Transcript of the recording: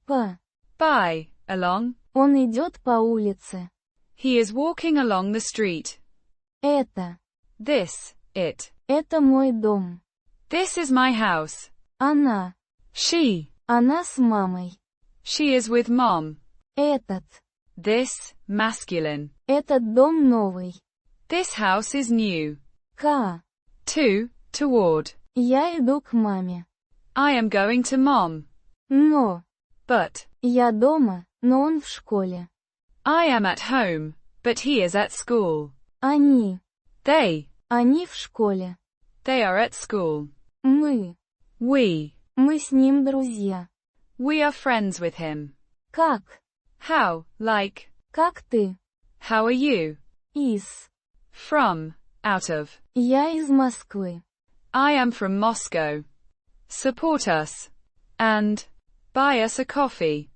By, along. Он идет по улице. He is walking along the street. Это. This, it. Это мой дом. This is my house. Она. She. Она с мамой. She is with mom. Этот. This, masculine. Этот дом новый. This house is new. To, toward. Я иду к маме. I am going to mom. Но. But. Я дома, но он в школе. I am at home, but he is at school. Они. They. Они в школе. They are at school. Мы. We. Мы с ним друзья. We are friends with him. Как? How, like. Как ты? How are you? Из. From, out of. Я из Москвы. I am from Moscow. Support us. And. Buy us a coffee.